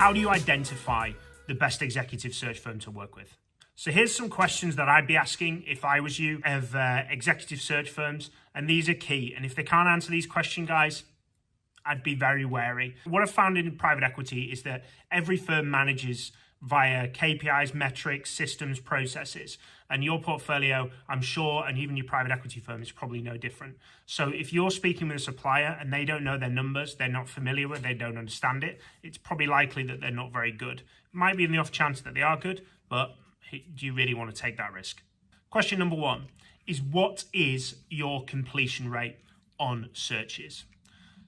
how do you identify the best executive search firm to work with? So here's some questions that I'd be asking if I was you of executive search firms, and these are key. And if they can't answer these questions, guys, I'd be very wary. What I've found in private equity is that every firm manages via KPIs, metrics, systems, processes. And your portfolio, I'm sure, and even your private equity firm is probably no different. So if you're speaking with a supplier and they don't know their numbers, they're not familiar with it, they don't understand it, it's probably likely that they're not very good. It might be in the off chance that they are good, but do you really want to take that risk? Question number one is, what is your completion rate on searches?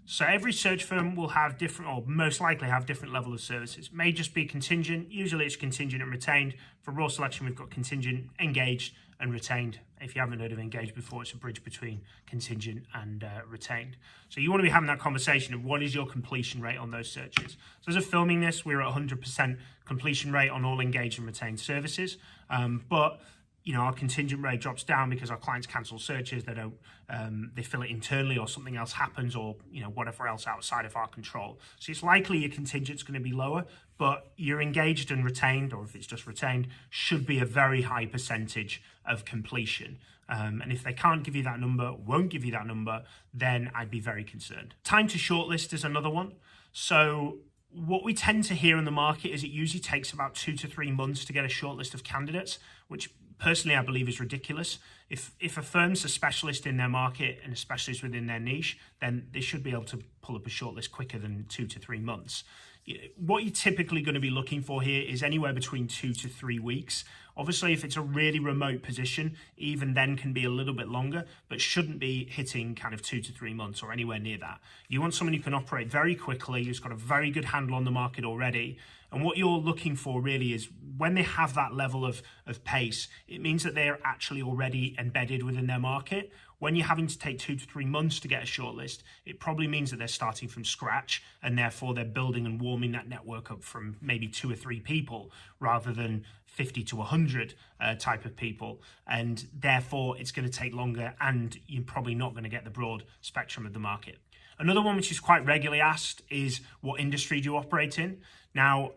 So every search firm will have different, or most likely have different level of services. It may just be contingent. Usually it's contingent and retained. For raw selection, we've got contingent, engaged, and retained. If you haven't heard of engaged before, it's a bridge between contingent and retained. So you want to be having that conversation of what is your completion rate on those searches. So as of filming this, we're at 100% completion rate on all engaged and retained services. But our contingent rate drops down because our clients cancel searches. They don't, they fill it internally, or something else happens, or whatever else outside of our control. So it's likely your contingent's going to be lower, but your engaged and retained, or if it's just retained, should be a very high percentage of completion. And if they can't give you that number, won't give you that number, then I'd be very concerned. Time to shortlist is another one. So what we tend to hear in the market is it usually takes about 2 to 3 months to get a shortlist of candidates, which personally I believe is ridiculous. If a firm's a specialist in their market and a specialist within their niche, then they should be able to pull up a shortlist quicker than 2 to 3 months. What you're typically going to be looking for here is anywhere between 2 to 3 weeks. Obviously, if it's a really remote position, even then can be a little bit longer, but shouldn't be hitting kind of 2 to 3 months or anywhere near that. You want someone who can operate very quickly, who's got a very good handle on the market already. And what you're looking for really is when they have that level of pace, it means that they're actually already embedded within their market. When you're having to take 2 to 3 months to get a shortlist, it probably means that they're starting from scratch, and therefore they're building and warming that network up from maybe 2 or 3 people rather than 50 to 100 type of people. And therefore it's going to take longer, and you're probably not going to get the broad spectrum of the market. Another one which is quite regularly asked is, what industry do you operate in? Now,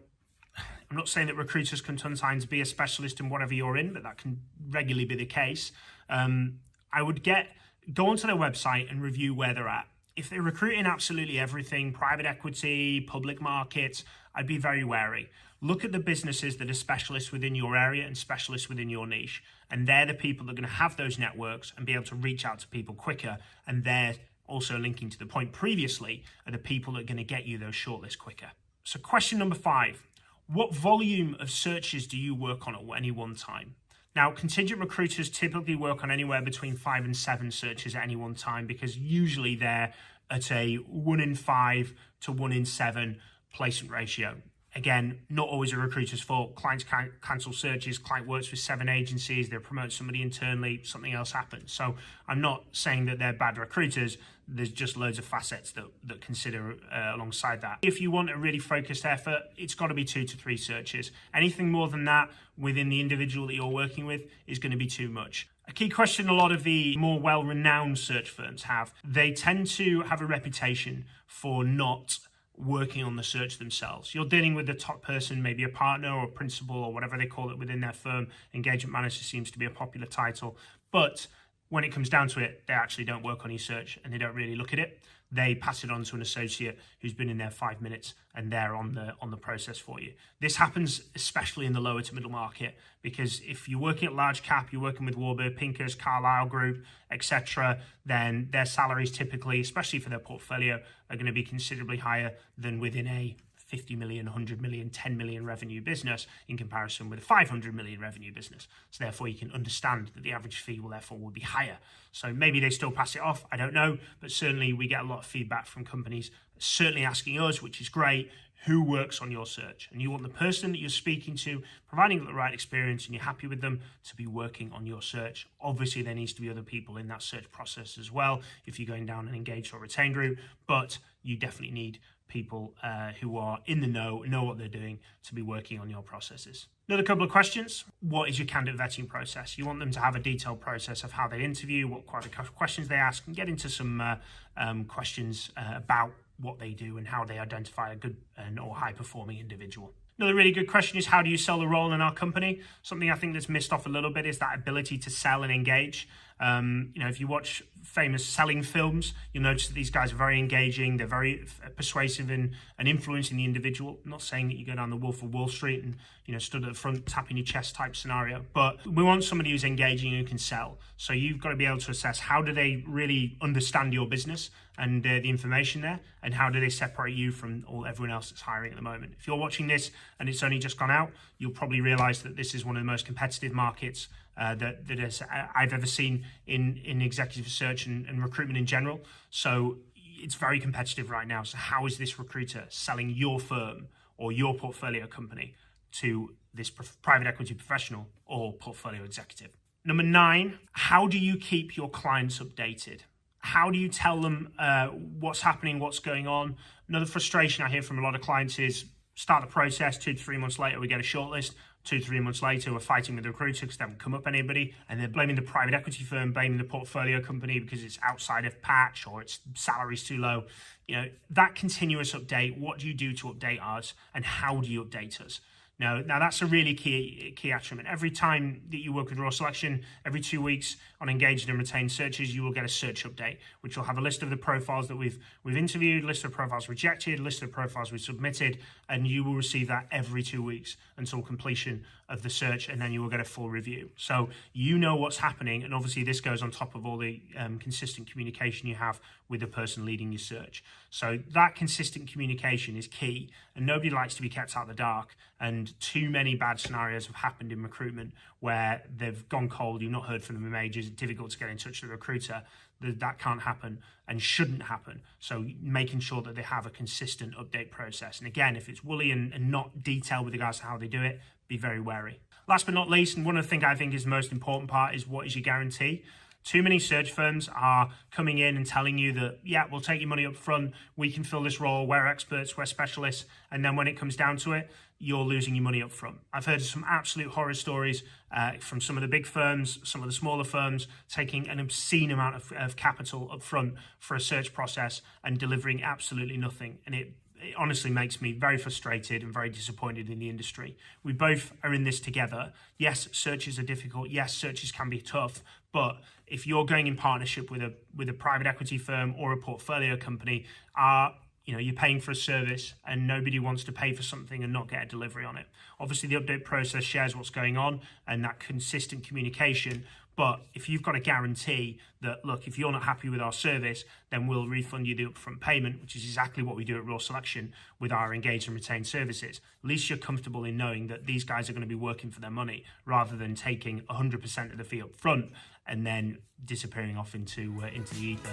I'm not saying that recruiters can sometimes be a specialist in whatever you're in, but that can regularly be the case. I would go onto their website and review where they're at. If they're recruiting absolutely everything, private equity, public markets, I'd be very wary. Look at the businesses that are specialists within your area and specialists within your niche. And they're the people that are going to have those networks and be able to reach out to people quicker. And they're also, linking to the point previously, are the people that are going to get you those shortlists quicker. So question number 5, what volume of searches do you work on at any one time? Now, contingent recruiters typically work on anywhere between 5 and 7 searches at any one time, because usually they're at a 1 in 5 to 1 in 7 placement ratio. Again, not always a recruiter's fault. Clients cancel searches, client works with 7 agencies, they promote somebody internally, something else happens. So I'm not saying that they're bad recruiters, there's just loads of facets that consider alongside that. If you want a really focused effort, it's got to be 2 to 3 searches. Anything more than that within the individual that you're working with is going to be too much. A key question a lot of the more well-renowned search firms have, they tend to have a reputation for not working on the search themselves. You're dealing with the top person, maybe a partner or a principal or whatever they call it within their firm. Engagement manager seems to be a popular title. But when it comes down to it, they actually don't work on your search and they don't really look at it. They pass it on to an associate who's been in there 5 minutes and they're on the process for you. This happens especially in the lower to middle market, because if you're working at large cap, you're working with Warburg Pincus, Carlyle Group, etc., then their salaries typically, especially for their portfolio, are going to be considerably higher than within a 50 million, 100 million, 10 million revenue business in comparison with a 500 million revenue business. So therefore you can understand that the average fee will therefore be higher. So maybe they still pass it off, I don't know, but certainly we get a lot of feedback from companies certainly asking us, which is great, who works on your search? And you want the person that you're speaking to, providing the right experience and you're happy with them, to be working on your search. Obviously there needs to be other people in that search process as well if you're going down an engaged or retained route, but you definitely need people who are in the know what they're doing, to be working on your processes. Another couple of questions. What is your candidate vetting process? You want them to have a detailed process of how they interview, what kind of questions they ask, and get into some questions about what they do and how they identify a good and or high-performing individual. Another really good question is, how do you sell the role in our company? Something I think that's missed off a little bit is that ability to sell and engage. If you watch famous selling films, you'll notice that these guys are very engaging. They're very persuasive and influencing the individual. I'm not saying that you go down the Wolf of Wall Street and stood at the front tapping your chest type scenario, but we want somebody who's engaging and who can sell. So you've got to be able to assess, how do they really understand your business and the information there, and how do they separate you from everyone else that's hiring at the moment. If you're watching this and it's only just gone out, you'll probably realize that this is one of the most competitive markets that I've ever seen in executive search and recruitment in general. So it's very competitive right now. So how is this recruiter selling your firm or your portfolio company to this private equity professional or portfolio executive? Number 9, how do you keep your clients updated? How do you tell them what's happening, what's going on? Another frustration I hear from a lot of clients is, start the process, 2 to 3 months later, we get a shortlist. 2 to 3 months later, we're fighting with the recruiter because they haven't come up anybody, and they're blaming the private equity firm, blaming the portfolio company because it's outside of patch or its salary's too low. That continuous update, what do you do to update us, and how do you update us? Now that's a really key attribute. Every time that you work with Raw Selection, every 2 weeks on engaged and retained searches, you will get a search update, which will have a list of the profiles that we've interviewed, list of profiles rejected, list of profiles we submitted, and you will receive that every 2 weeks until completion of the search, and then you will get a full review. So you know what's happening, and obviously this goes on top of all the consistent communication you have with the person leading your search. So that consistent communication is key, and nobody likes to be kept out of the dark, and too many bad scenarios have happened in recruitment where they've gone cold, you've not heard from them in ages, it's difficult to get in touch with a recruiter. That can't happen and shouldn't happen. So making sure that they have a consistent update process. And again, if it's woolly and not detailed with regards to how they do it, be very wary. Last but not least, and one of the things I think is the most important part, is what is your guarantee? Too many search firms are coming in and telling you that, yeah, we'll take your money up front, we can fill this role, we're experts, we're specialists, and then when it comes down to it, you're losing your money up front. I've heard some absolute horror stories from some of the big firms, some of the smaller firms, taking an obscene amount of capital up front for a search process and delivering absolutely nothing. And it honestly makes me very frustrated and very disappointed in the industry. We both are in this together. Yes, searches are difficult. Yes, searches can be tough. But if you're going in partnership with a private equity firm or a portfolio company, you're paying for a service, and nobody wants to pay for something and not get a delivery on it. Obviously, the update process shares what's going on and that consistent communication. But if you've got a guarantee that, look, if you're not happy with our service, then we'll refund you the upfront payment, which is exactly what we do at Raw Selection with our engaged and retained services. At least you're comfortable in knowing that these guys are going to be working for their money, rather than taking 100% of the fee up front and then disappearing off into the ether.